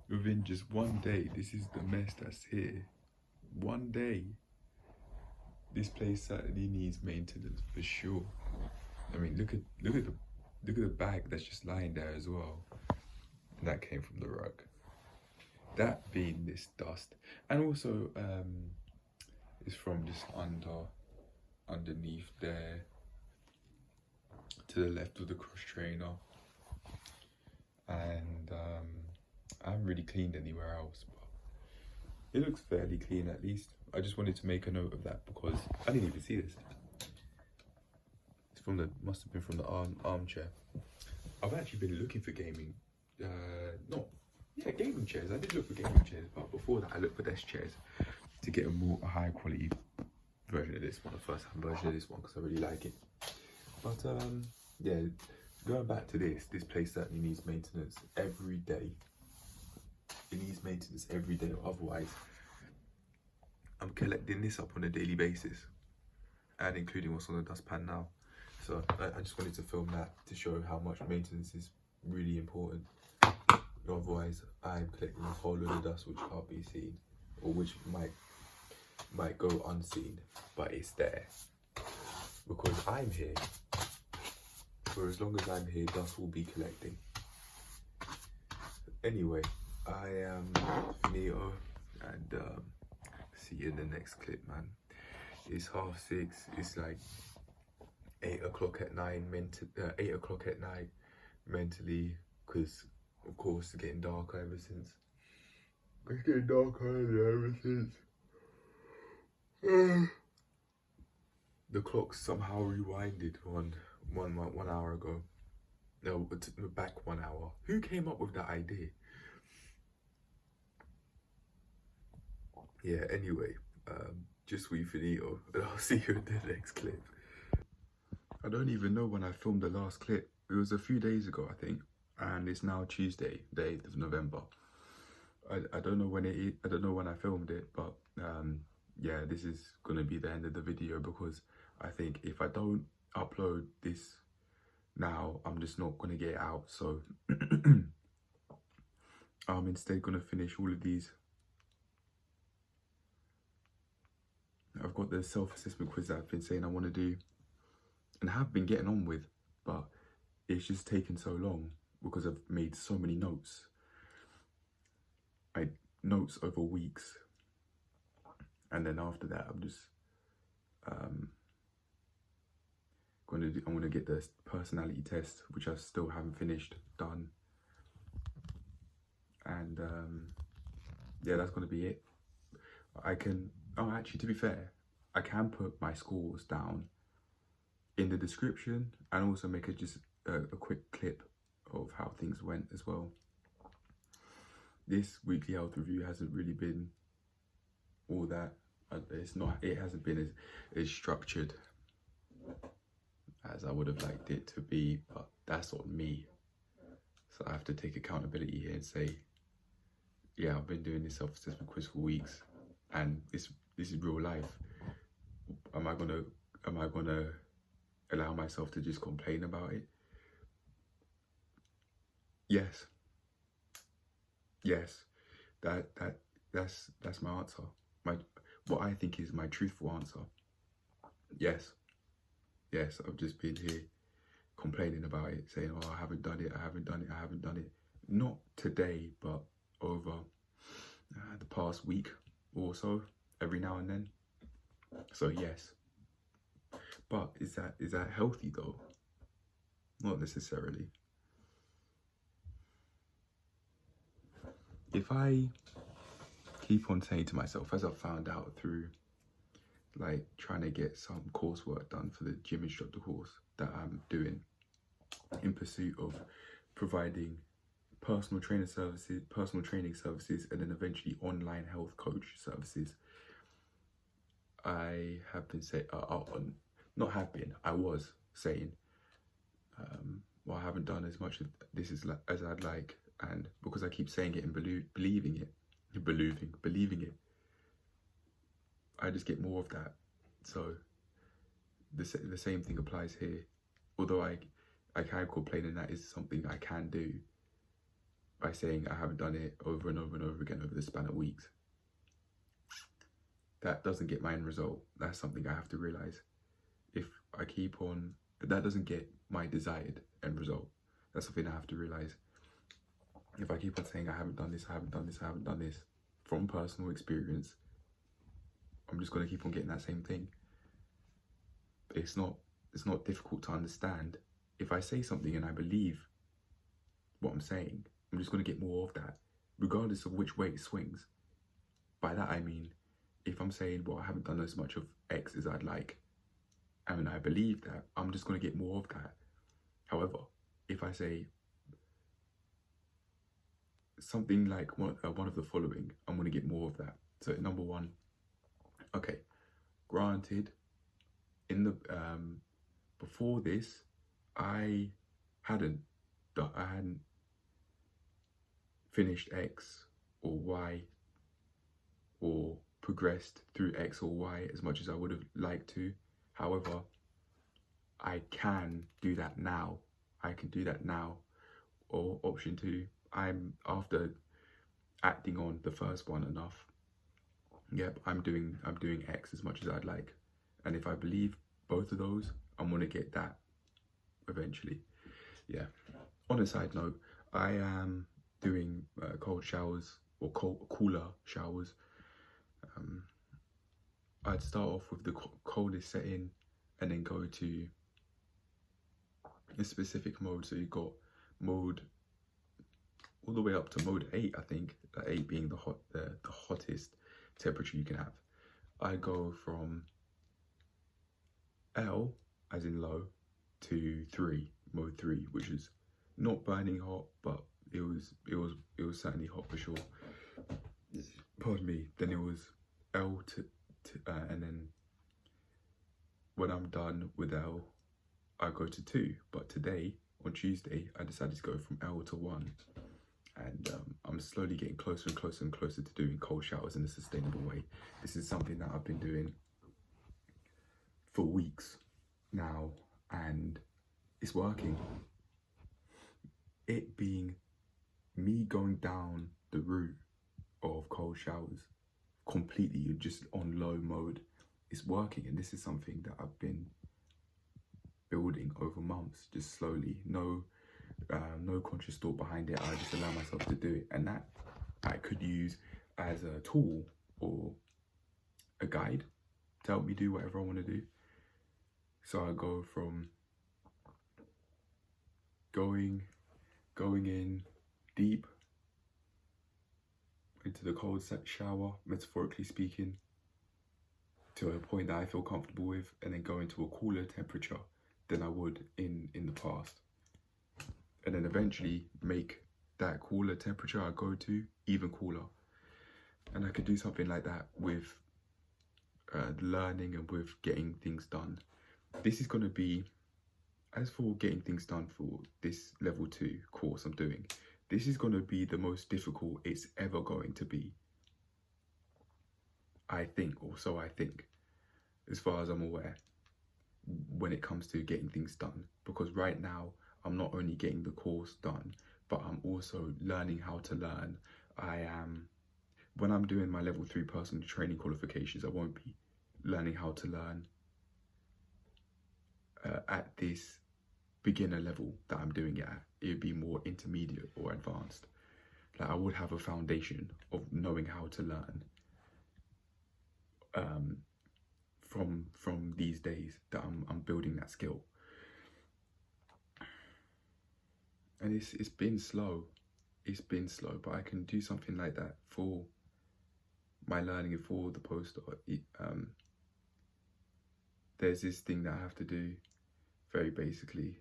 Within just one day, this is the mess that's here. One day. This place certainly needs maintenance for sure. I mean, look at the bag that's just lying there as well. And that came from the rug. That being this dust, and also is from just underneath there to the left of the cross trainer, and I haven't really cleaned anywhere else, but it looks fairly clean at least. I just wanted to make a note of that because I didn't even see this. It's from the must have been from the armchair. I've actually been looking for gaming, gaming chairs. I did look for gaming chairs, but before that, I looked for desk chairs to get a high quality version of this one, a first hand version of this one, because I really like it. But yeah, going back to this place certainly needs maintenance every day. It needs maintenance every day, otherwise I'm collecting this up on a daily basis, and including what's on the dustpan now. So I just wanted to film that to show how much maintenance is really important. Otherwise, I'm collecting a whole load of dust which can't be seen, or which might go unseen, but it's there because I'm here. For as long as I'm here, dust will be collecting. Anyway, I am Neo, and see you in the next clip, man. It's 6:30. It's like 8 o'clock at night. 8 o'clock at night mentally, because of course it's getting darker ever since. It's getting darker ever since. The clock somehow rewinded one hour ago. No, back 1 hour. Who came up with that idea? Yeah, anyway, just wait for Neo, and I'll see you in the next clip. I don't even know when I filmed the last clip. It was a few days ago, I think, and it's now Tuesday, the 8th of November. I don't know when I don't know when I filmed it, but yeah, this is gonna be the end of the video because I think if I don't upload this now, I'm just not gonna get it out. So I'm instead gonna finish all of these. I've got the self-assessment quiz that I've been saying I want to do and have been getting on with, but it's just taken so long because I've made so many notes. Notes over weeks, and then after that I'm just I'm gonna get the personality test, which I still haven't finished done, and yeah, that's gonna be it. Actually, to be fair, I can put my scores down in the description and also make just a quick clip of how things went as well. This weekly health review hasn't really been all that. It hasn't been as structured as I would have liked it to be, but that's on me. So I have to take accountability here and say, yeah, I've been doing this self-assessment quiz for weeks, and this is real life. Am I gonna allow myself to just complain about it? Yes. That's my answer. What I think is my truthful answer. Yes, I've just been here complaining about it, saying, oh, I haven't done it. Not today, but over the past week or so, every now and then. So yes, but is that healthy though? Not necessarily. If I keep on saying to myself, as I've found out through like trying to get some coursework done for the gym instructor course that I'm doing in pursuit of providing personal training services, and then eventually online health coach services, I have been saying, I was saying, well, I haven't done as much of this as I'd like, and because I keep saying it and believing it, I just get more of that. So the same thing applies here. Although I can complain, and that is something I can do. by saying I haven't done it over and over and over again over the span of weeks. That doesn't get my end result. That's something I have to realize. If I keep on, that doesn't get my desired end result. That's something I have to realize. If I keep on saying I haven't done this, I haven't done this, I haven't done this, from personal experience, I'm just going to keep on getting that same thing. It's not difficult to understand. If I say something and I believe what I'm saying, I'm just going to get more of that, regardless of which way it swings. By that I mean, if I'm saying, well, I haven't done as much of X as I'd like, and I believe that, I'm just going to get more of that. However, if I say something like one of the following, I'm going to get more of that. So number one, okay, granted, in the before this, I hadn't finished X or Y or progressed through X or Y as much as I would have liked to. However, I can do that now. I can do that now. Or option two, I'm after acting on the first one enough. Yep, I'm doing X as much as I'd like. And if I believe both of those, I'm gonna get that eventually. Yeah. On a side note, I am doing cold showers or cooler showers. I'd start off with the coldest setting and then go to a specific mode. So you've got mode all the way up to mode 8, I think, 8 being the hottest temperature you can have. I go from L, as in low, to 3, mode 3, which is not burning hot, but it was certainly hot for sure. Pardon me. Then it was L to and then when I'm done with L, I go to 2. But today, on Tuesday, I decided to go from L to 1. And I'm slowly getting closer and closer and closer to doing cold showers in a sustainable way. This is something that I've been doing for weeks now, and it's working. It being me going down the route of cold showers completely, you're just on low mode, it's working. And this is something that I've been building over months, just slowly. No conscious thought behind it. I just allow myself to do it, and that I could use as a tool or a guide to help me do whatever I want to do. So I go from going in deep into the cold shower, metaphorically speaking, to a point that I feel comfortable with, and then go into a cooler temperature than I would in the past. And then eventually make that cooler temperature I go to even cooler. And I could do something like that with learning and with getting things done. This is going to be, as for getting things done for this level 2 course I'm doing, this is going to be the most difficult it's ever going to be. I think, or so I think, as far as I'm aware, when it comes to getting things done. Because right now, I'm not only getting the course done, but I'm also learning how to learn. When I'm doing my level 3 personal training qualifications, I won't be learning how to learn at this beginner level that I'm doing it at. It would be more intermediate or advanced. Like, I would have a foundation of knowing how to learn from these days that I'm building that skill. And it's been slow, but I can do something like that for my learning and for the poster. There's this thing that I have to do, very basically.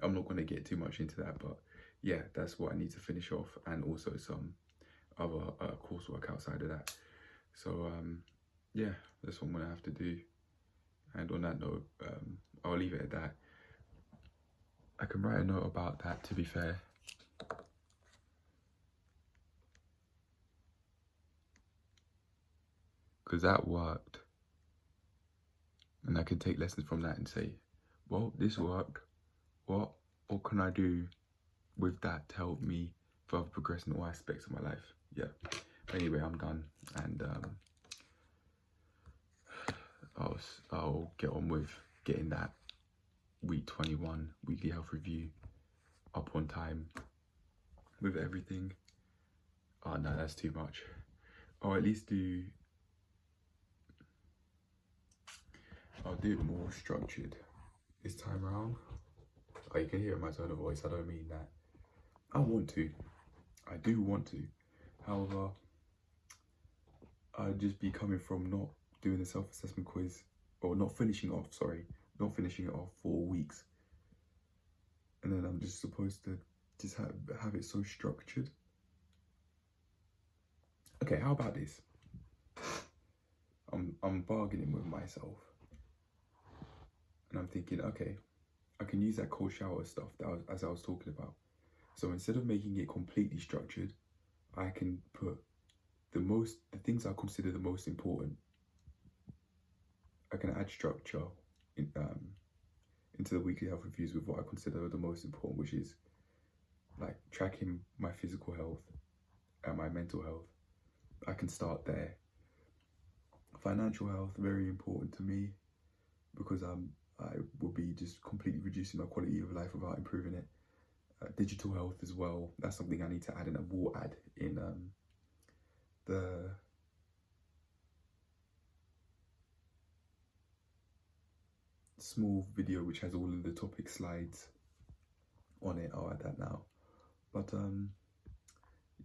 I'm not going to get too much into that, but yeah, that's what I need to finish off, and also some other coursework outside of that. So yeah, that's what I'm going to have to do. And on that note, I'll leave it at that. I can write a note about that, to be fair. Because that worked. And I can take lessons from that and say, well, this worked. What can I do with that to help me further progress in all aspects of my life. Yeah. Anyway, I'm done, and I'll get on with getting that week 21 weekly health review up on time with everything. Oh no, that's too much. I'll at least I'll do it more structured this time around. Oh, you can hear it in my tone of voice, I don't mean that. I do want to. However, I'd just be coming from not doing the self-assessment quiz, or not finishing it off 4 weeks. And then I'm just supposed to just have it so structured. Okay, how about this? I'm bargaining with myself. And I'm thinking, okay, I can use that cold shower stuff as I was talking about. So instead of making it completely structured, I can put the things I consider the most important. I can add structure into the weekly health reviews with what I consider the most important, which is like tracking my physical health and my mental health. I can start there. Financial health, very important to me, because I will be just completely reducing my quality of life without improving it. Digital health as well, that's something I need to add, and I will add in the small video which has all of the topic slides on it. I'll add that now. But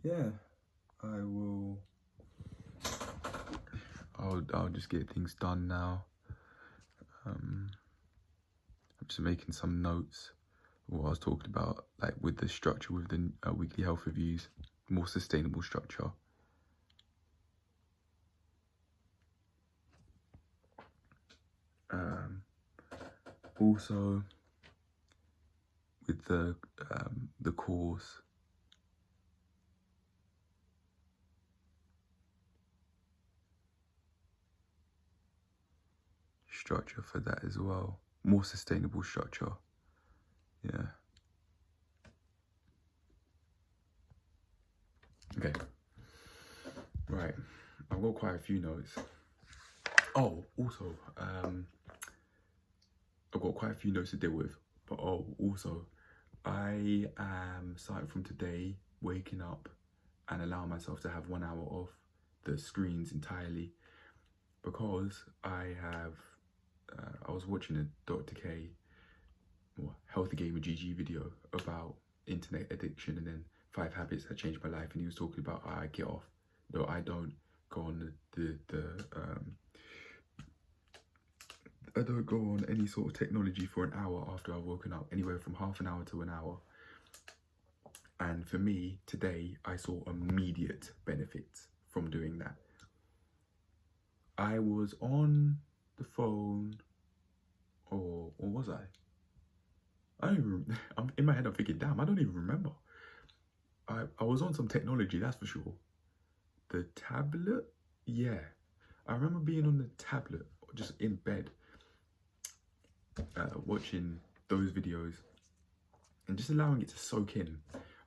yeah, I'll just get things done now. I'm just making some notes of what I was talking about, like with the structure, with the weekly health reviews, more sustainable structure. Also with the course, structure for that as well, more sustainable structure. Yeah. Okay. Right. I've got quite a few notes. Oh, also, I've got quite a few notes to deal with. But also, I am starting from today, waking up and allowing myself to have 1 hour off the screens entirely, because I was watching a Dr. K, or Healthy Gamer GG video about internet addiction and then 5 habits that changed my life, and he was talking about I get off. No, I don't go on I don't go on any sort of technology for an hour after I've woken up, anywhere from half an hour to an hour. And for me, today, I saw immediate benefits from doing that. I was on the phone, or was I? I don't even, I'm in my head, I'm thinking, damn, I don't even remember. I was on some technology, that's for sure. The tablet? Yeah. I remember being on the tablet, just in bed, watching those videos and just allowing it to soak in.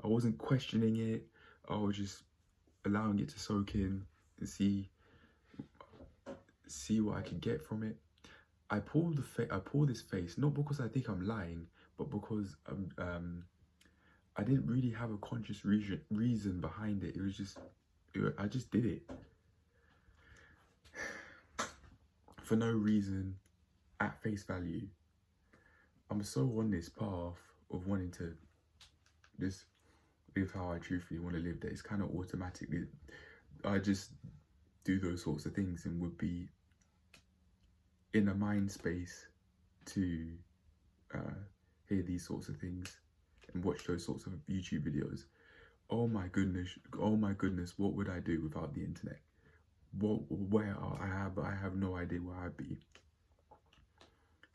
I wasn't questioning it. I was just allowing it to soak in and see what I could get from it. I pull this face, not because I think I'm lying, but because I didn't really have a conscious reason behind it. It was just, I just did it for no reason, at face value. I'm so on this path of wanting to just live how I truthfully want to live that it's kind of automatically, I just do those sorts of things and would be in a mind space to hear these sorts of things and watch those sorts of YouTube videos. Oh my goodness, what would I do without the internet? I have no idea where I'd be.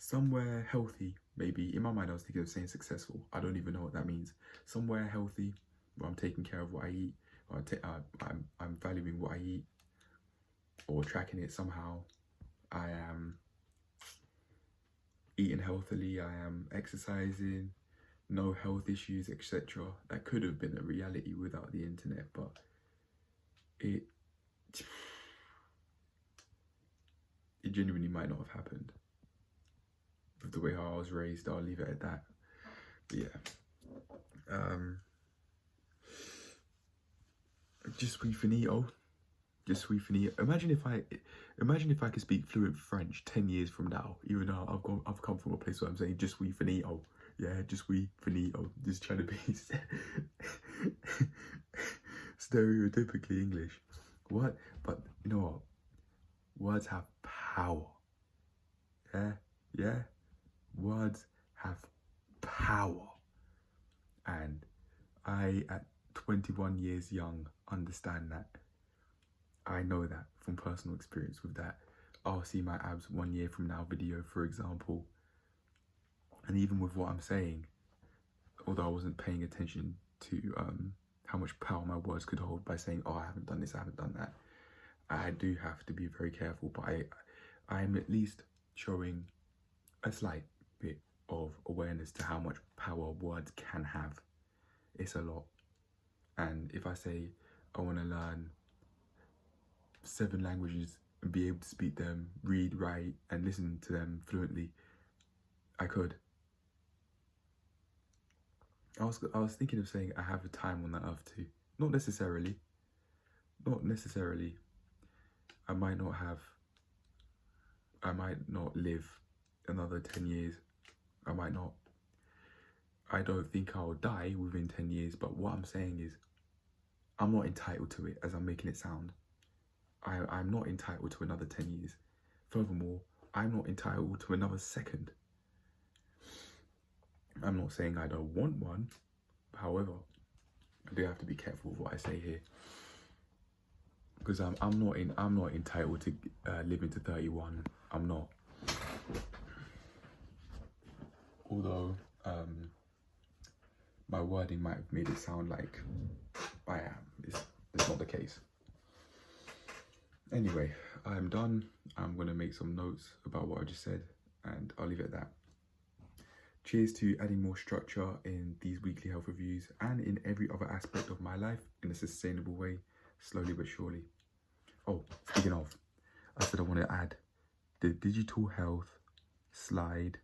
Somewhere healthy, maybe. In my mind, I was thinking of saying successful. I don't even know what that means. Somewhere healthy, where I'm taking care of what I eat, or I'm valuing what I eat, or tracking it somehow. I am eating healthily, I am exercising, no health issues, etc. That could have been a reality without the internet, but it genuinely might not have happened with the way how I was raised. I'll leave it at that. But yeah, just suis finito. Just suis finito. Imagine if I could speak fluent French 10 years from now, even though I've come from a place where I'm saying just suis finito. Yeah, just suis finito. Just trying to be stereotypically English. What? But you know what? Words have power. Yeah. Words have power. And I, at 21 years young, understand that. I know that from personal experience with that. I'll see my abs 1 year from now video, for example. And even with what I'm saying, although I wasn't paying attention to how much power my words could hold by saying, oh, I haven't done this, I haven't done that, I do have to be very careful. But I'm at least showing a slight bit of awareness to how much power words can have. It's a lot. And if I say I want to learn 7 languages and be able to speak them, read, write, and listen to them fluently, I could. I was thinking of saying I have a time on the earth too. Not necessarily. I might not live another 10 years. I might not. I don't think I'll die within 10 years, but what I'm saying is I'm not entitled to it as I'm making it sound. I'm not entitled to another 10 years. Furthermore, I'm not entitled to another second. I'm not saying I don't want one. However, I do have to be careful with what I say here, because I'm not entitled to live into 31. I'm not. Although my wording might have made it sound like I am. It's not the case. Anyway, I'm done. I'm gonna make some notes about what I just said, and I'll leave it at that. Cheers to adding more structure in these weekly health reviews and in every other aspect of my life in a sustainable way, slowly but surely. Oh, speaking of, I said I want to add the digital health slide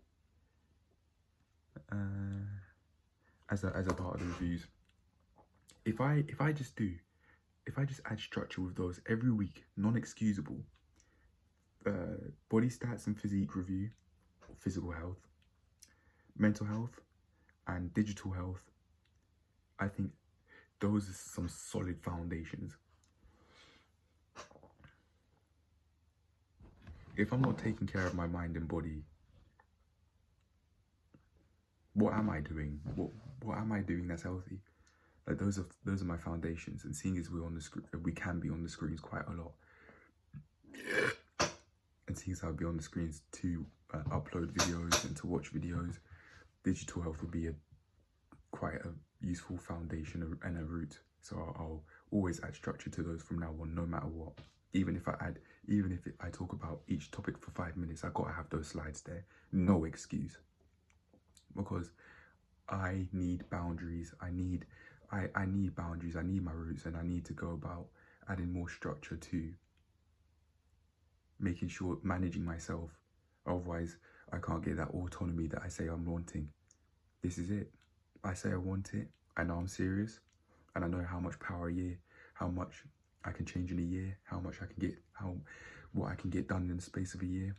as a part of the reviews. If I just add structure with those every week, non-excusable, body stats and physique review, physical health, mental health, and digital health, I think those are some solid foundations. If I'm not taking care of my mind and body, what am I doing? What am I doing that's healthy? Like those are my foundations. And seeing as we're on the screen, we can be on the screens quite a lot. And seeing as I'll be on the screens to upload videos and to watch videos, digital health would be quite a useful foundation and a route. So I'll always add structure to those from now on, no matter what. Even if I talk about each topic for 5 minutes, I gotta have those slides there. No excuse. Because I need boundaries. I need boundaries. I need my roots, and I need to go about adding more structure to making sure managing myself. Otherwise, I can't get that autonomy that I say I'm wanting. This is it. I say I want it. I know I'm serious, and I know how much power a year, how much I can change in a year, how much I can get, what I can get done in the space of a year.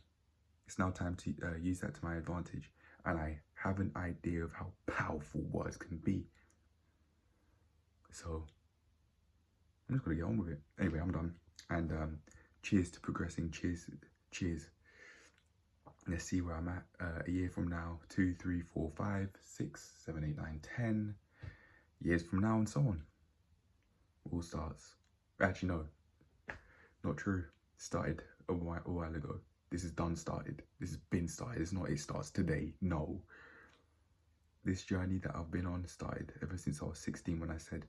It's now time to use that to my advantage, and I have an idea of how powerful words can be. So I'm just gonna get on with it. Anyway, I'm done. And cheers to progressing. Cheers. Let's see where I'm at a year from now. 2, 3, 4, 5, 6, 7, 8, 9, 10 years from now, and so on. All starts. Actually, no, not true. Started a while ago. This is done started. This has been started. It's not it starts today. No. This journey that I've been on started ever since I was 16, when I said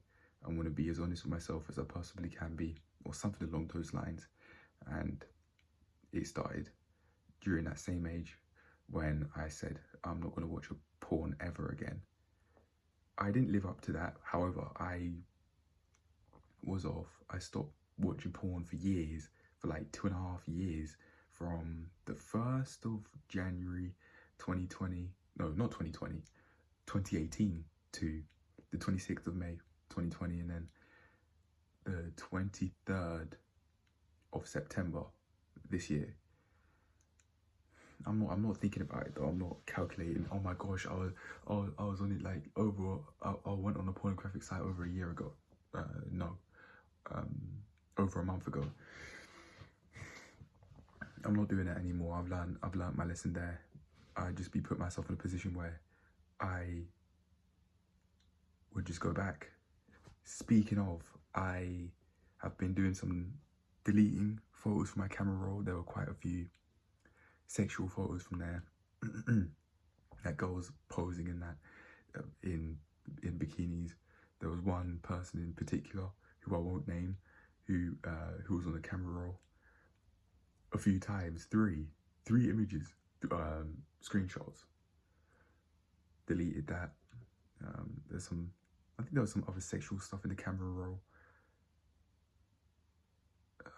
I'm going to be as honest with myself as I possibly can be, or something along those lines. And it started during that same age when I said I'm not going to watch a porn ever again. I didn't live up to that. However, I stopped watching porn for years, for like 2.5 years, from the 1st of January 2020, no, not 2020, 2018 to the 26th of May 2020, and then the 23rd of September this year. I'm not thinking about it though. I'm not calculating. Oh my gosh, I was on it like I went on a pornographic site over a year ago. No, over a month ago. I'm not doing it anymore. I've learned my lesson there. I just put myself in a position where I would just go back. Speaking of, I have been doing some deleting photos from my camera roll. There were quite a few sexual photos from there. That girls posing in that in bikinis. There was one person in particular who I won't name, who was on the camera roll a few times. Three images, screenshots. Deleted that. I think there was some other sexual stuff in the camera roll.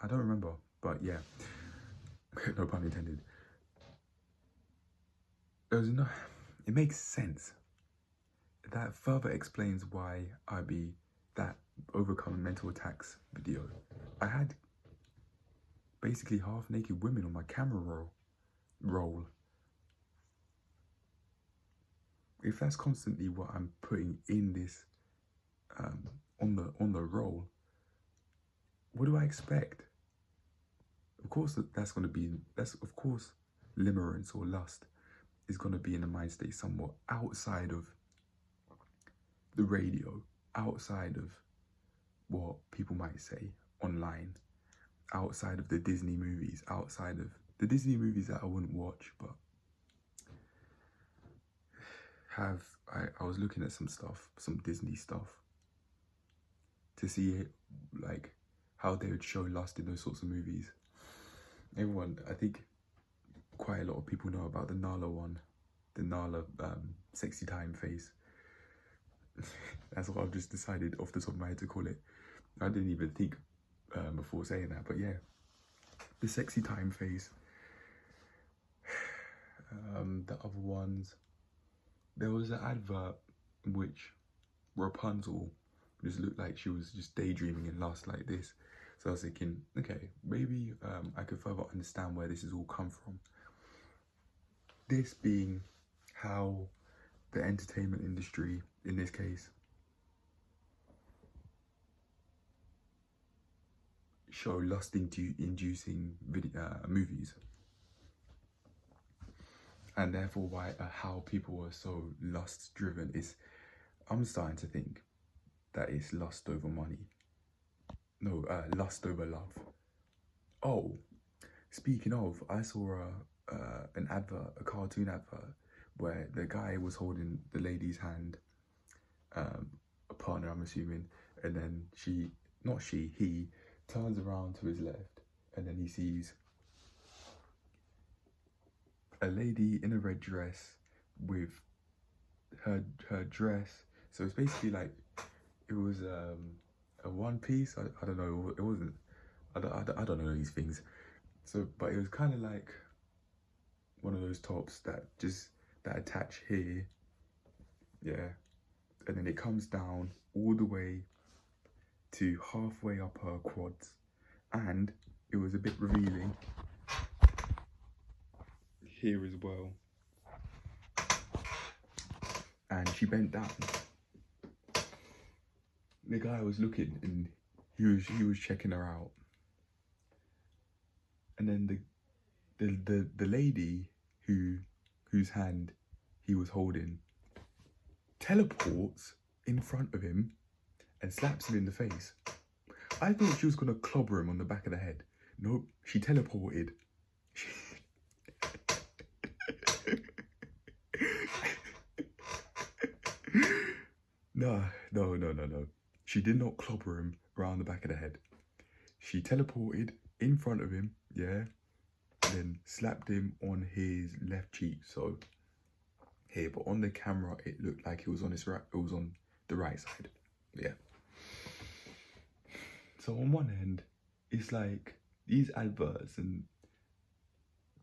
I don't remember, but yeah, no pun intended. It makes sense. That further explains why I be that overcoming mental attacks video. I had basically half naked women on my camera roll. If that's constantly what I'm putting in this on the roll, what do I expect? Of course that's of course limerence or lust is going to be in the mind state somewhat outside of the radio, outside of what people might say online, outside of the Disney movies, outside of the Disney movies that I wouldn't watch, but I was looking at some stuff, some Disney stuff, to see like how they would show lust in those sorts of movies. I think quite a lot of people know about the Nala one, the Nala sexy time face. That's what I've just decided off the top of my head to call it. I didn't even think before saying that, but yeah, the sexy time face. The other ones, there was an advert in which Rapunzel just looked like she was just daydreaming in lust like this. So I was thinking, okay, maybe I could further understand where this has all come from. This being how the entertainment industry, in this case, show lust-inducing movies. And therefore why how people are so lust-driven is, I'm starting to think that it's lust over money. No, lust over love. Oh, speaking of, I saw an advert, a cartoon advert, where the guy was holding the lady's hand, a partner I'm assuming, and then he turns around to his left, and then he sees a lady in a red dress with her dress. So it's basically like, it was a one piece. I don't know. It wasn't. I don't know these things. So, but it was kind of like one of those tops that attach here. Yeah, and then it comes down all the way to halfway up her quads, and it was a bit revealing here as well. And she bent down. The guy was looking, and he was checking her out. And then the lady whose hand he was holding teleports in front of him and slaps him in the face. I thought she was gonna clobber him on the back of the head. Nope, she teleported. No. She did not clobber him around the back of the head. She teleported in front of him, yeah, and then slapped him on his left cheek. So here, but on the camera, it looked like it was on his right. It was on the right side. Yeah. So on one end, it's like these adverts and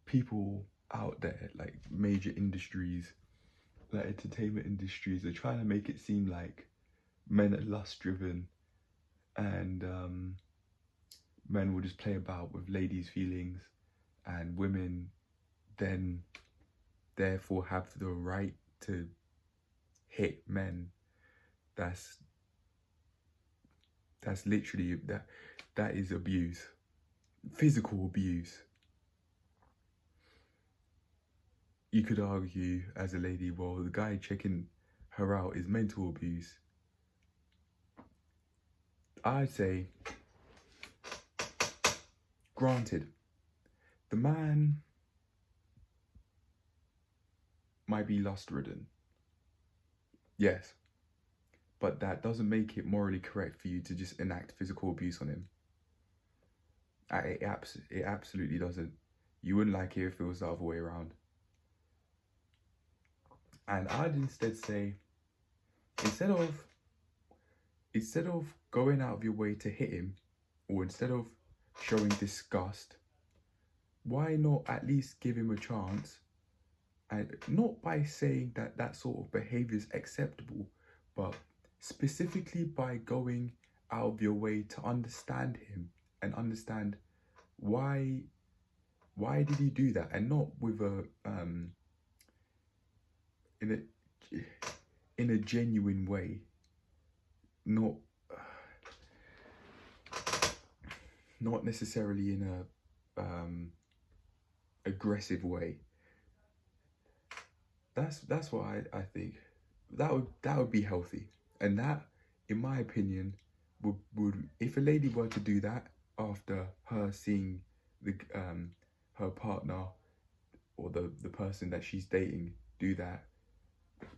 people out there, like major industries, like entertainment industries, are trying to make it seem like men are lust driven and men will just play about with ladies' feelings, and women then therefore have the right to hit men. That's literally that is abuse, physical abuse. You could argue as a lady, well, the guy checking her out is mental abuse. I'd say, granted, the man might be lust-ridden, yes, but that doesn't make it morally correct for you to just enact physical abuse on him. It absolutely doesn't. You wouldn't like it if it was the other way around. And I'd instead say, instead of going out of your way to hit him, or instead of showing disgust, why not at least give him a chance? And not by saying that that sort of behavior is acceptable, but specifically by going out of your way to understand him and understand why did he do that, and not with a in a genuine way, not necessarily in a aggressive way. That's what I think. That would be healthy, and that, in my opinion, would if a lady were to do that after her seeing the her partner or the person that she's dating do that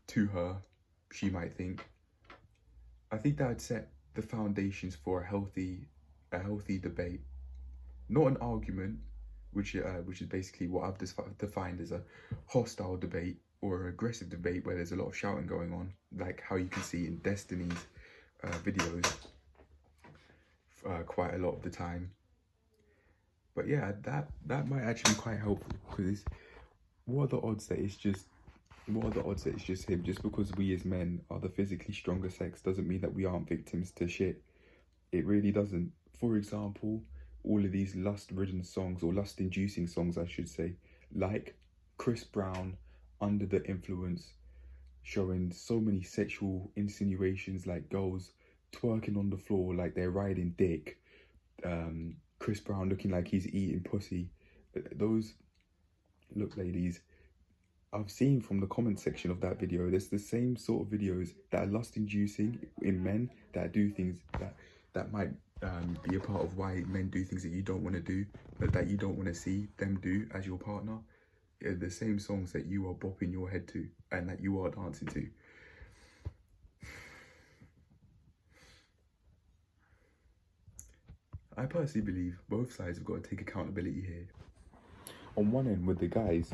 to her, she might think. I think that would set the foundations for a healthy debate, not an argument, which is basically what I've defined as a hostile debate or an aggressive debate where there's a lot of shouting going on, like how you can see in Destiny's videos quite a lot of the time. But yeah, that might actually be quite helpful, because what are the odds that it's just him? Just because we as men are the physically stronger sex doesn't mean that we aren't victims to shit. It really doesn't. For example, all of these lust-ridden songs, or lust-inducing songs, I should say, like Chris Brown, Under the Influence, showing so many sexual insinuations, like girls twerking on the floor like they're riding dick, Chris Brown looking like he's eating pussy. Those, look ladies, I've seen from the comment section of that video, there's the same sort of videos that are lust-inducing in men that do things that might be a part of why men do things that you don't want to do, but that you don't want to see them do as your partner. The same songs that you are bopping your head to and that you are dancing to. I personally believe both sides have got to take accountability here. On one end, with the guys,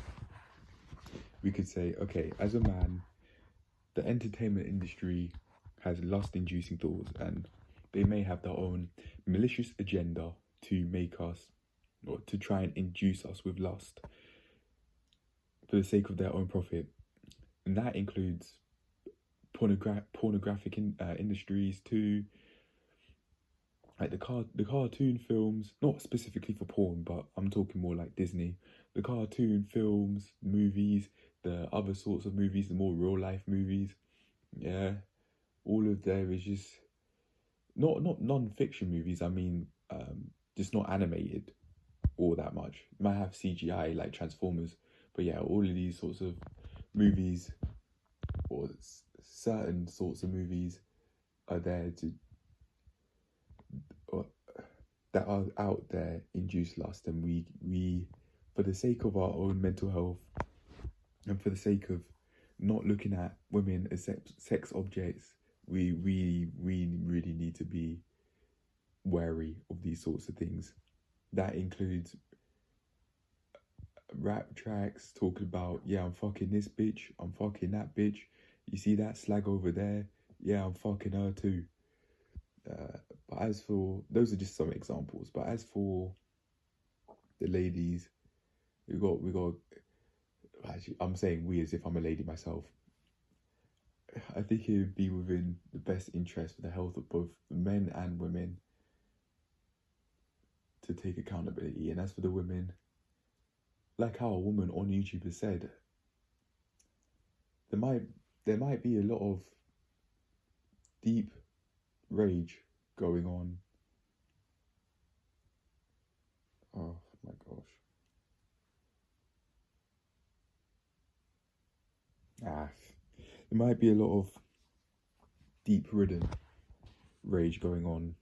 we could say, okay, as a man, the entertainment industry has lust-inducing thoughts, and they may have their own malicious agenda to make us, or to try and induce us with lust for the sake of their own profit. And that includes pornographic industries too, like the cartoon films, not specifically for porn, but I'm talking more like Disney. The cartoon films, movies, the other sorts of movies, the more real life movies. Yeah, all of there is just not non-fiction movies. I mean, just not animated all that much. It might have CGI like Transformers, but yeah, all of these sorts of movies, or certain sorts of movies, are there to, that are out there, induce lust, and we for the sake of our own mental health, and for the sake of not looking at women as sex objects, we really need to be wary of these sorts of things. That includes rap tracks talking about, yeah, I'm fucking this bitch, I'm fucking that bitch, you see that slag over there, yeah, I'm fucking her too. But as for, those are just some examples. But as for the ladies, we got. Actually, I'm saying we as if I'm a lady myself. I think it would be within the best interest for the health of both men and women to take accountability. And as for the women, like how a woman on YouTube has said, there might be a lot of deep rage going on. Oh my gosh. There might be a lot of deep ridden rage going on.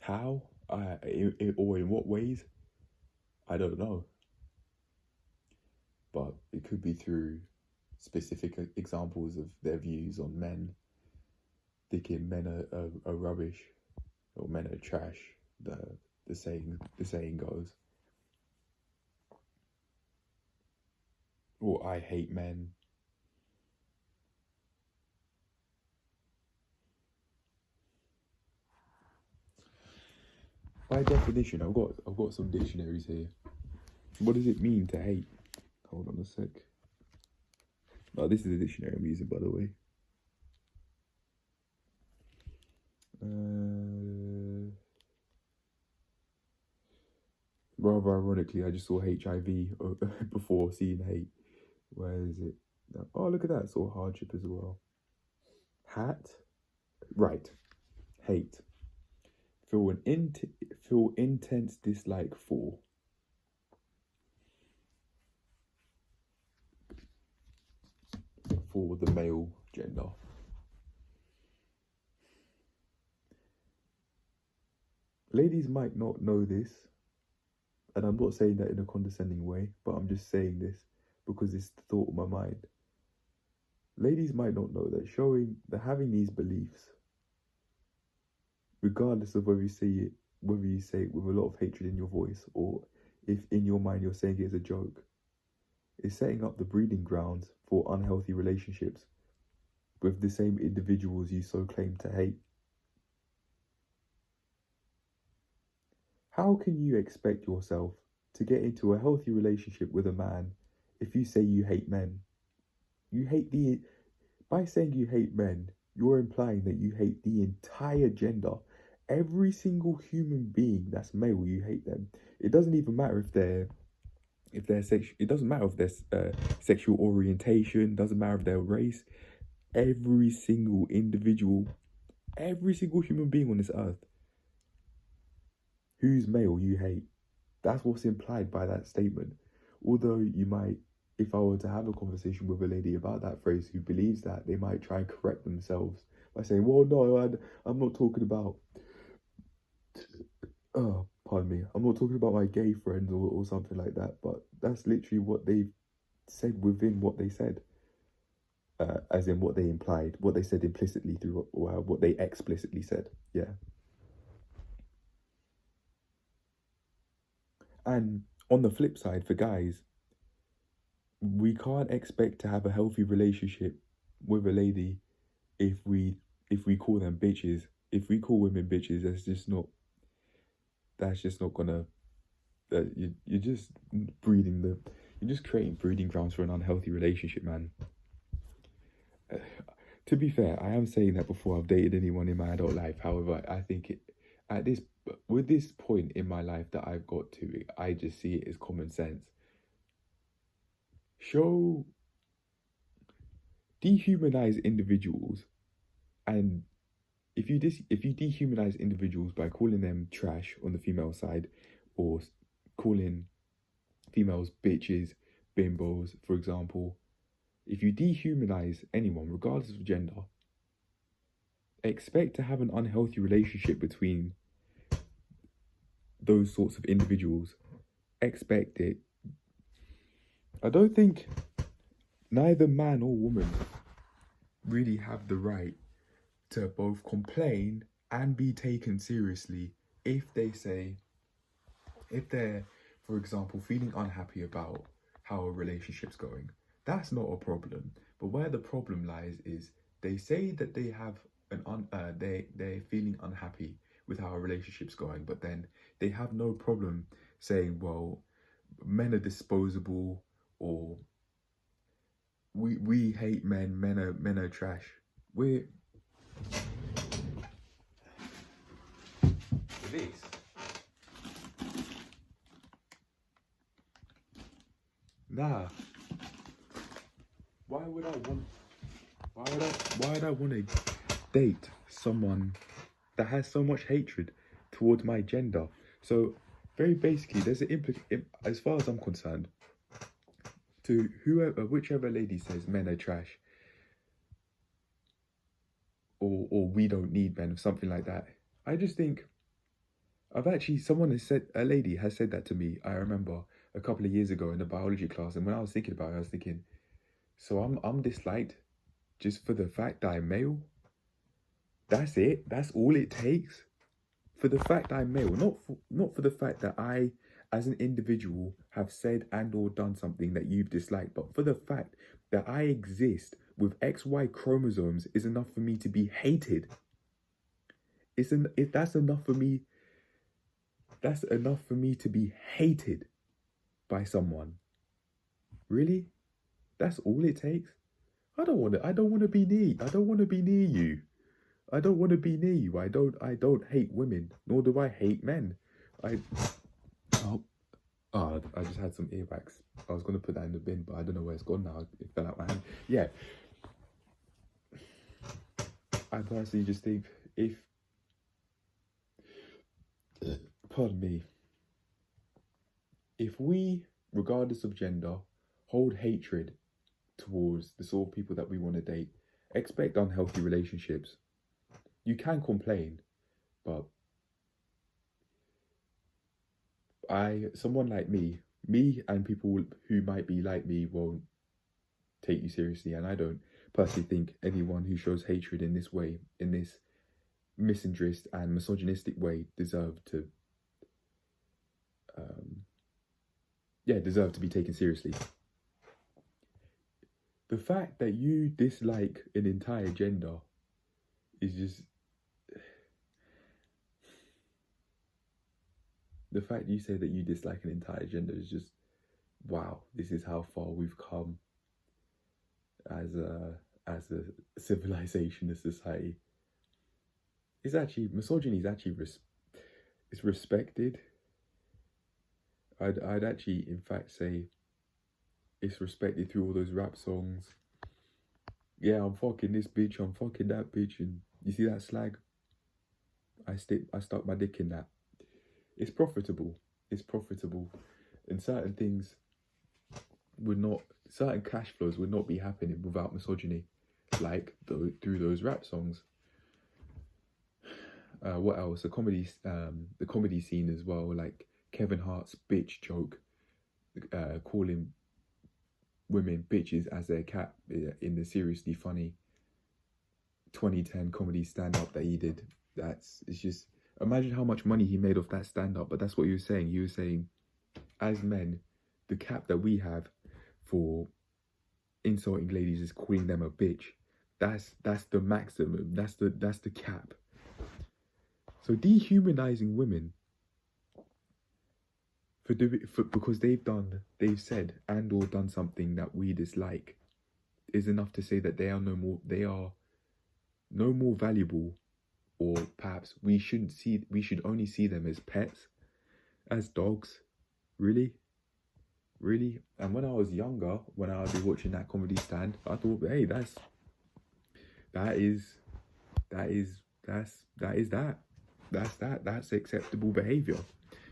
How? Or in what ways? I don't know. But it could be through specific examples of their views on men, thinking men are rubbish or men are trash. The saying goes. Or I hate men. By definition, I've got some dictionaries here. What does it mean to hate? Hold on a sec. Oh, this is the dictionary I'm using, by the way. Rather ironically, I just saw HIV before seeing hate. Where is it? Oh, look at that. Saw hardship as well. Hat. Right. Hate. Feel intense dislike for. For the male gender. Ladies might not know this, and I'm not saying that in a condescending way, but I'm just saying this because it's the thought of my mind. Ladies might not know that having these beliefs, regardless of whether you say it with a lot of hatred in your voice or if in your mind you're saying it as a joke, is setting up the breeding grounds for unhealthy relationships with the same individuals you so claim to hate. How can you expect yourself to get into a healthy relationship with a man if you say you hate men? By saying you hate men, you're implying that you hate the entire gender. Every single human being that's male, you hate them. It doesn't even matter if they're sexual. It doesn't matter if their sexual orientation. Doesn't matter if their race. Every single individual, every single human being on this earth who's male, you hate. That's what's implied by that statement. Although you might, if I were to have a conversation with a lady about that phrase who believes that, they might try and correct themselves by saying, well, no, I'm not talking about, pardon me, I'm not talking about my gay friends or something like that, but that's literally what they said within what they said. As in what they implied, what they said implicitly through what they explicitly said. Yeah. And on the flip side, for guys, we can't expect to have a healthy relationship with a lady if we call them bitches. If we call women bitches, that's just not gonna. You're just you're just creating breeding grounds for an unhealthy relationship, man. To be fair, I am saying that before I've dated anyone in my adult life. However, I think with this point in my life that I've got to, I just see it as common sense. Dehumanize individuals, and if you dehumanize individuals by calling them trash on the female side, or calling females bitches, bimbos, for example, if you dehumanize anyone, regardless of gender, expect to have an unhealthy relationship between those sorts of individuals. Expect it. I don't think neither man or woman really have the right to both complain and be taken seriously if they're, for example, feeling unhappy about how a relationship's going. That's not a problem. But where the problem lies is they say that they have they're feeling unhappy with how a relationship's going, but then they have no problem saying, well, men are disposable, or we hate men, men are trash. We're this. Nah. Why would I want to date someone that has so much hatred towards my gender? So very basically, there's an as far as I'm concerned, to whichever lady says men are trash, or we don't need men, or something like that. I just think a lady has said that to me. I remember a couple of years ago in the biology class, and when I was thinking about it, I was thinking, so I'm disliked just for the fact that I'm male? That's it? That's all it takes? For the fact I'm male, not for the fact that I, as an individual, have said and or done something that you've disliked, but for the fact that I exist with XY chromosomes is enough for me to be hated. If that's enough for me, that's enough for me to be hated by someone. Really? That's all it takes? I don't want to be near. I don't want to be near you. I don't want to be near you. I don't hate women, nor do I hate men. I just had some earwax. I was gonna put that in the bin, but I don't know where it's gone now. It fell out my hand. Yeah. I personally just think pardon me, if we, regardless of gender, hold hatred towards the sort of people that we want to date, expect unhealthy relationships. You can complain, but someone like me and people who might be like me won't take you seriously, and I don't personally think anyone who shows hatred in this way, in this misandrist and misogynistic way, deserve to be taken seriously. The fact that you dislike an entire gender is just... The fact you say that you dislike an entire gender is just, wow, this is how far we've come as a civilization, a society. Misogyny is actually it's respected. I'd actually, in fact, say it's respected through all those rap songs. Yeah, I'm fucking this bitch, I'm fucking that bitch, and you see that slag? I stuck my dick in that. It's profitable. And certain things certain cash flows would not be happening without misogyny, like through those rap songs. What else? The comedy scene as well, like Kevin Hart's bitch joke, calling women bitches as their cat in the Seriously Funny 2010 comedy stand-up that he did. It's just, imagine how much money he made off that stand-up. But that's what he was saying. He was saying, as men, the cap that we have for insulting ladies is calling them a bitch. That's the maximum. That's the cap. So dehumanizing women because they've said and or done something that we dislike is enough to say that they are no more valuable, or perhaps we should only see them as pets, as dogs. Really? And when I was younger, when I would be watching that comedy stand, I thought, hey, that's acceptable behavior.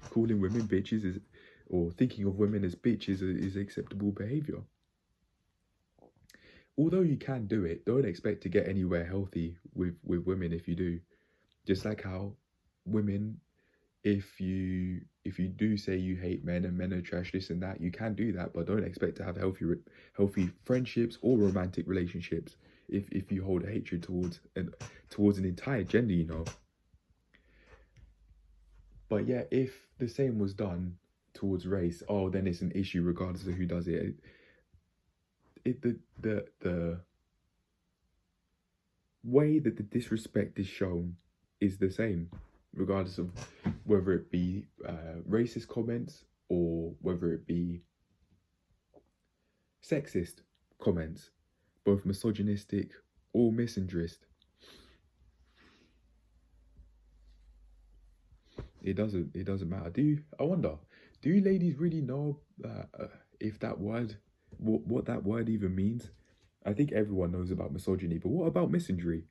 Calling women bitches or thinking of women as bitches is acceptable behavior. Although you can do it, don't expect to get anywhere healthy with women if you do. Just like how women, if you do say you hate men and men are trash, this and that, you can do that, but don't expect to have healthy friendships or romantic relationships if you hold hatred towards an entire gender, you know. But yeah, if the same was done towards race, then it's an issue regardless of who does it. the way that the disrespect is shown is the same, regardless of whether it be racist comments or whether it be sexist comments, both misogynistic or misandrist. It doesn't matter. I wonder, do you ladies really know if that word, what that word even means? I think everyone knows about misogyny, but what about misandry?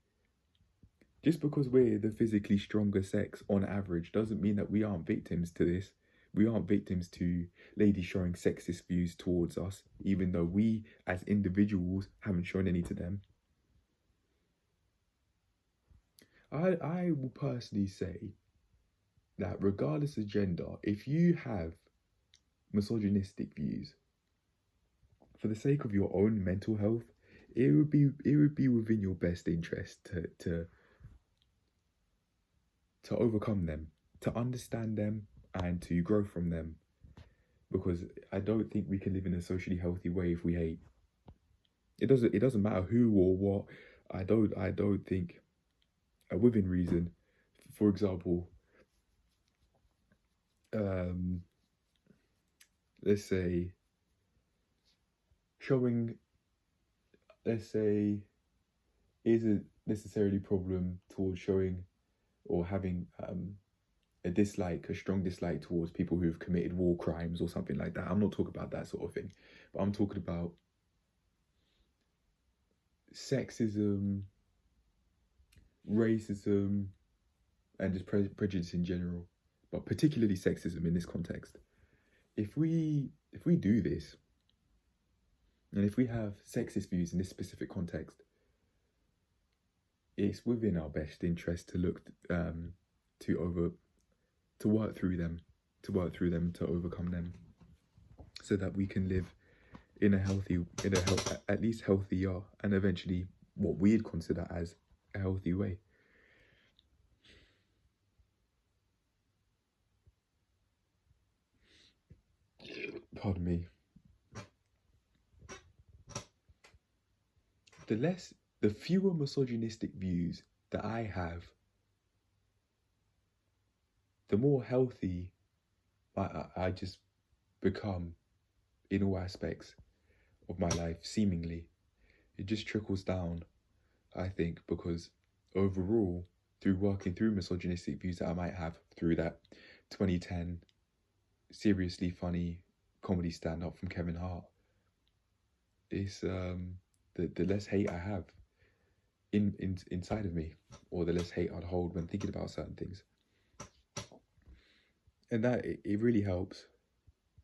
Just because we're the physically stronger sex on average doesn't mean that we aren't victims to this. We aren't victims to ladies showing sexist views towards us, even though we as individuals haven't shown any to them. I will personally say that regardless of gender, if you have misogynistic views, for the sake of your own mental health, it would be within your best interest to overcome them, to understand them, and to grow from them. Because I don't think we can live in a socially healthy way if we hate. It doesn't matter who or what. I don't think, within reason. For example, let's say showing, isn't necessarily a problem towards showing or having a strong dislike towards people who've committed war crimes or something like that. I'm not talking about that sort of thing, but I'm talking about sexism, racism, and just prejudice in general, but particularly sexism in this context. If we do this, and if we have sexist views in this specific context, it's within our best interest to look to work through them, to overcome them, so that we can live in at least healthier, and eventually what we'd consider as a healthy way. Pardon me. The fewer misogynistic views that I have, the more healthy I just become in all aspects of my life, seemingly. It just trickles down, I think, because overall, through working through misogynistic views that I might have through that 2010 seriously funny comedy stand-up from Kevin Hart, it's the less hate I have inside of me, or the less hate I'd hold when thinking about certain things. And that it really helps.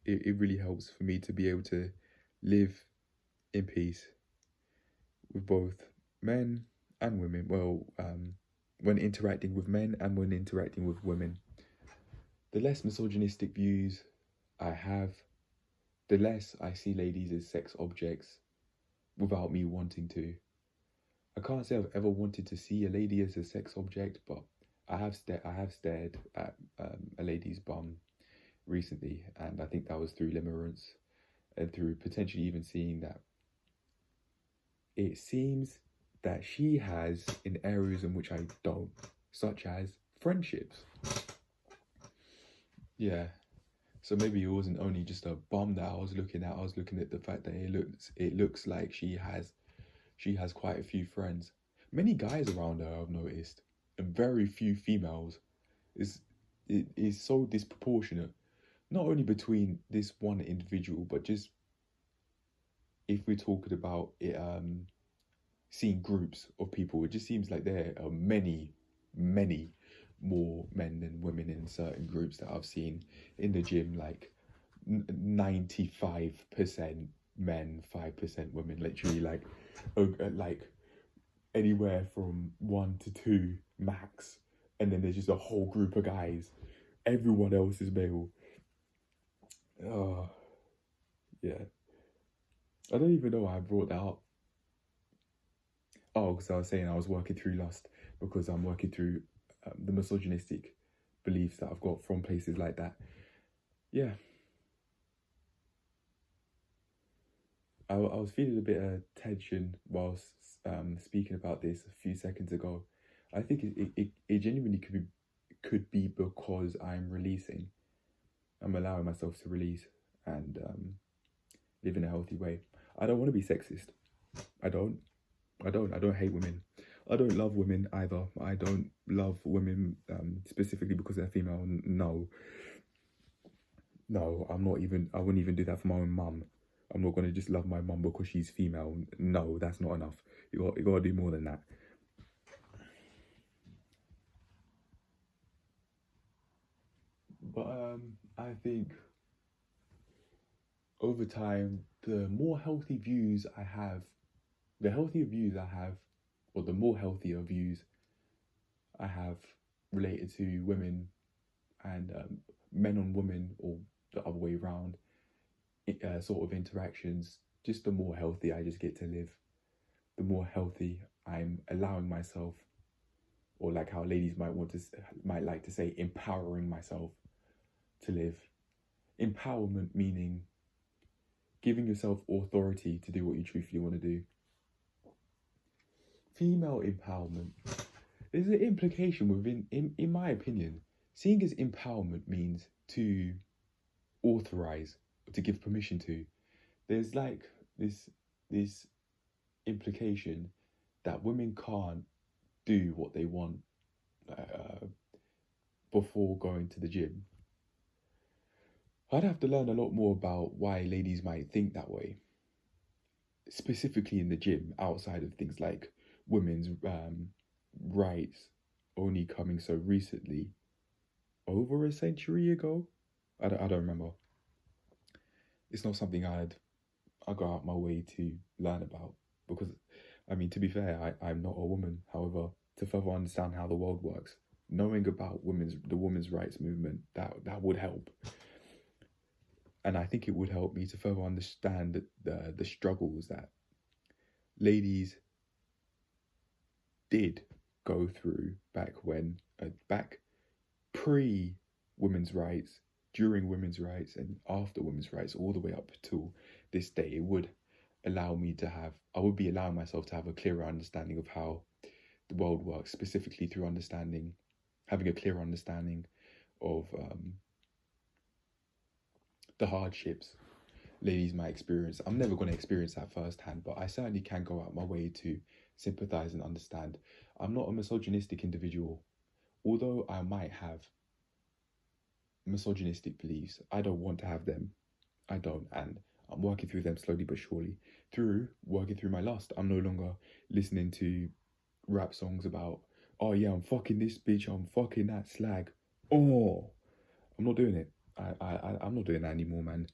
It really helps for me to be able to live in peace with both men and women. Well, when interacting with men and when interacting with women. The less misogynistic views I have, the less I see ladies as sex objects without me wanting to. I can't say I've ever wanted to see a lady as a sex object, but I have stared at a lady's bum recently, and I think that was through limerence and through potentially even seeing that it seems that she has in areas in which I don't, such as friendships. Yeah. So maybe it wasn't only just a bum that I was looking at. I was looking at the fact that it looks like she has quite a few friends. Many guys around her, I've noticed, and very few females. It is so disproportionate, not only between this one individual, but just if we're talking about it, seeing groups of people, it just seems like there are many more men than women in certain groups that I've seen in the gym, like 95% men, 5% women, literally like anywhere from 1 to 2 max, and then there's just a whole group of guys. Everyone else is male. Oh, yeah. I don't even know why I brought that up. Oh, because I was saying I was working through lust, because I'm working through the misogynistic beliefs that I've got from places like that. Yeah. I was feeling a bit of tension whilst speaking about this a few seconds ago. I think it genuinely could be because I'm releasing. I'm allowing myself to release and live in a healthy way. I don't want to be sexist. I don't. I don't hate women. I don't love women either. I don't love women specifically because they're female. No, no, I'm not even. I wouldn't even do that for my own mum. I'm not gonna just love my mum because she's female. No, that's not enough. You got to do more than that. But I think over time, the more healthy views I have, the healthier views I have, or the more healthier views I have related to women and men on women, or the other way around, sort of interactions, just the more healthy I just get to live, the more healthy I'm allowing myself, or like how ladies might like to say, empowering myself to live. Empowerment meaning giving yourself authority to do what you truthfully want to do. Female empowerment. There's an implication within, in my opinion, seeing as empowerment means to authorize, to give permission to. There's like this implication that women can't do what they want uh, before going to the gym. I'd have to learn a lot more about why ladies might think that way, specifically in the gym, outside of things like women's rights only coming so recently, over a century ago. I don't remember. It's not something I go out my way to learn about because, I mean, to be fair, I'm not a woman. However, to further understand how the world works, knowing about the women's rights movement, that would help. And I think it would help me to further understand the struggles that ladies did go through back pre women's rights, during women's rights, and after women's rights, all the way up to this day. It would I would be allowing myself to have a clearer understanding of how the world works, specifically through having a clearer understanding of the hardships ladies might experience. I'm never going to experience that firsthand, but I certainly can go out my way to sympathize and understand. I'm not a misogynistic individual, although I might have misogynistic beliefs. I don't want to have them. I don't, and I'm working through them slowly but surely. Through working through my lust, I'm no longer listening to rap songs about, oh yeah, I'm fucking this bitch, I'm fucking that slag. Oh, I'm not doing it. I'm not doing that anymore, man.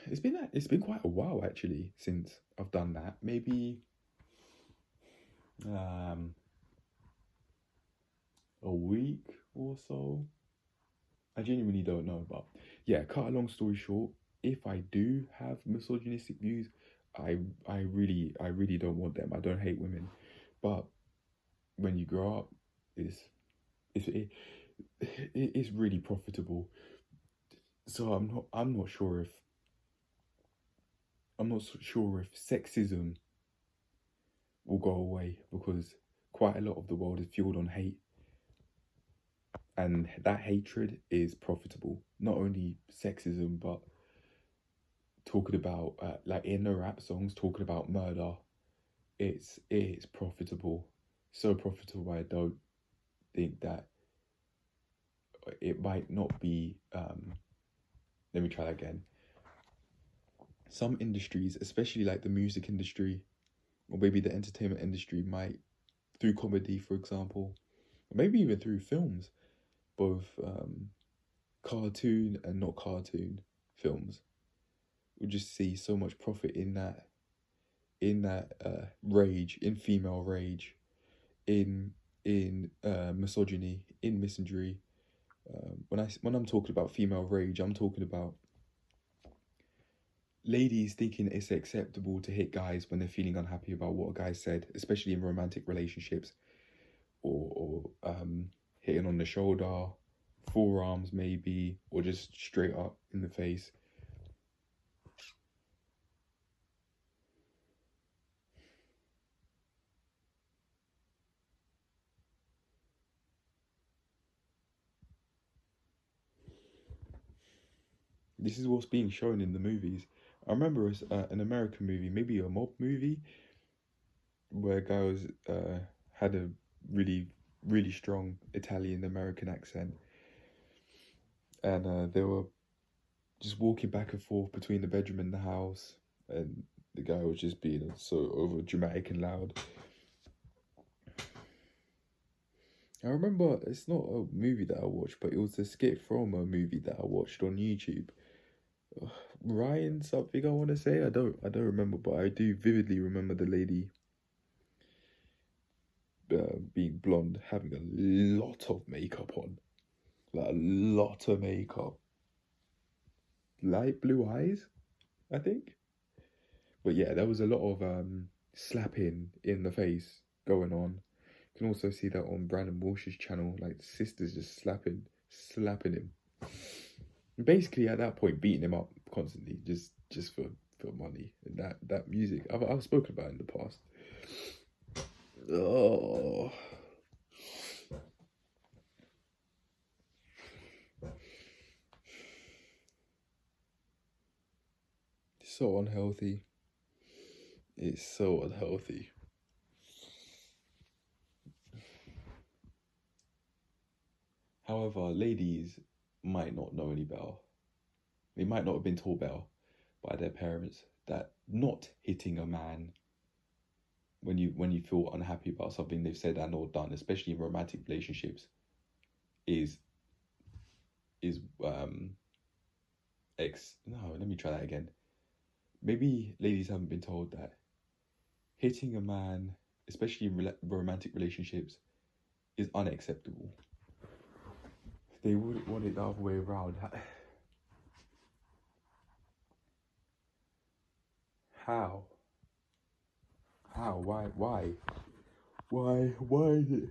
It's been quite a while actually since I've done that. Maybe a week or so. I genuinely don't know, but yeah, cut a long story short, if I do have misogynistic views, I really don't want them. I don't hate women, but when you grow up, it's it, it's really profitable. So I'm not sure if sexism will go away, because quite a lot of the world is fueled on hate, and that hatred is profitable. Not only sexism, but talking about like in the rap songs, talking about murder. It's profitable, so profitable. I don't think that it might not be. Let me try that again. Some industries, especially like the music industry, or maybe the entertainment industry, might, through comedy, for example, or maybe even through films, both cartoon and not cartoon films, we'll just see so much profit in that rage, in female rage, in misogyny, in misandry. When I'm talking about female rage, I'm talking about ladies thinking it's acceptable to hit guys when they're feeling unhappy about what a guy said, especially in romantic relationships, or hitting on the shoulder, forearms maybe, or just straight up in the face. this is what's being shown in the movies. I remember an American movie, maybe a mob movie, where a guy was had a really really strong Italian American accent, and they were just walking back and forth between the bedroom and the house, and the guy was just being so over dramatic and loud. I remember it's not a movie that I watched, but it was a skit from a movie that I watched on YouTube. Ryan something I want to say. I don't remember, but I do vividly remember the lady being blonde, having a lot of makeup on, like a lot of makeup, light blue eyes, I think. But yeah, there was a lot of slapping in the face going on. You can also see that on Brandon Walsh's channel, like the sisters just slapping him. And basically, at that point, beating him up constantly, just for money. And that music, I've spoken about in the past. Oh. So unhealthy. It's so unhealthy. However, ladies might not know any better. They might not have been taught better by their parents that not hitting a man when you feel unhappy about something they've said and or done, especially in romantic relationships, is no, let me try that again. Maybe ladies haven't been told that hitting a man, especially in romantic relationships, is unacceptable. They wouldn't want it the other way around. How? How? Why? Why is it?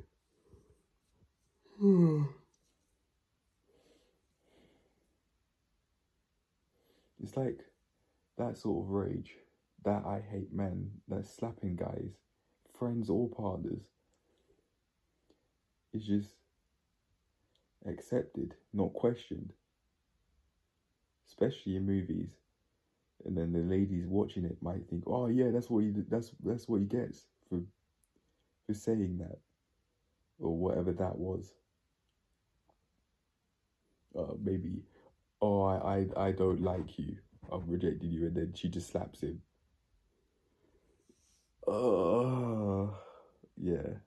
It's like that sort of rage, that I hate men, that slapping guys, friends or partners, is just accepted, not questioned. Especially in movies. And then the ladies watching it might think, oh yeah, that's what he gets for saying that, or whatever that was. Maybe, oh I don't like you, I've rejected you, and then she just slaps him. Yeah.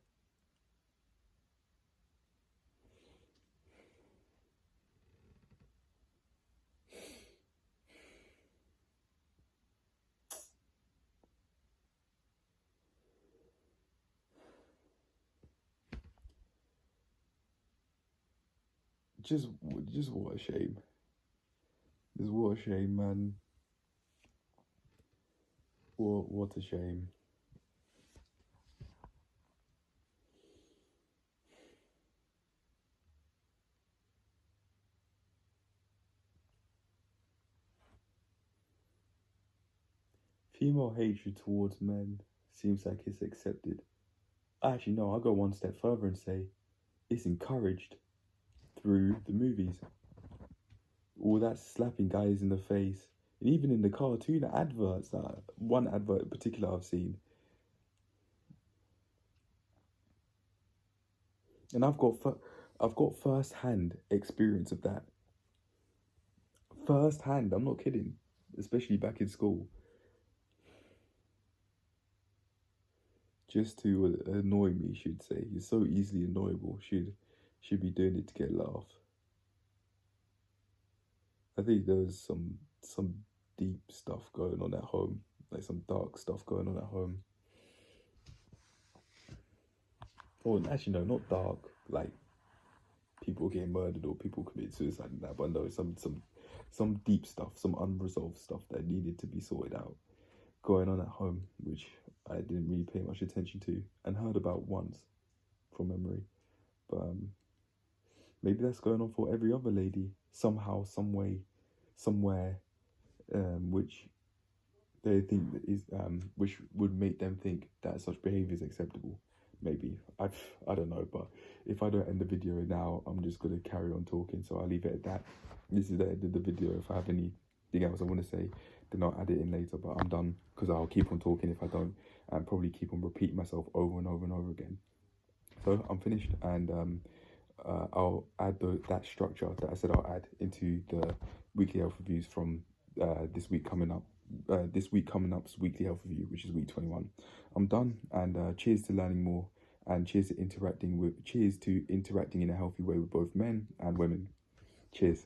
Just what a shame. Just what a shame, man. What a shame. Female hatred towards men seems like it's accepted. Actually, no, I'll go one step further and say it's encouraged through the movies. All that slapping guys in the face, and even in the cartoon adverts. One advert in particular I've seen, and I've got first hand experience of that. First hand, I'm not kidding. Especially back in school, just to annoy me, she'd say. He's so easily annoyable. She'd be doing it to get a laugh. I think there was some deep stuff going on at home, like some dark stuff going on at home. Oh, actually, no, not dark. Like people getting murdered or people committing suicide and that, but no, some deep stuff, some unresolved stuff that needed to be sorted out going on at home, which I didn't really pay much attention to and heard about once from memory. But maybe that's going on for every other lady somehow, some way, somewhere, which they think that is which would make them think that such behaviour is acceptable. maybe. I don't know, but if I don't end the video now, I'm just gonna carry on talking, so I'll leave it at that. This is the end of the video. If I have anything else I want to say, then I'll add it in later, but I'm done, because I'll keep on talking if I don't, and probably keep on repeating myself over and over and over again. So I'm finished, and I'll add that structure that I said I'll add into the weekly health reviews from this week coming up. This week coming up's weekly health review, which is week 21. I'm done, and cheers to learning more, and cheers to interacting in a healthy way with both men and women. Cheers.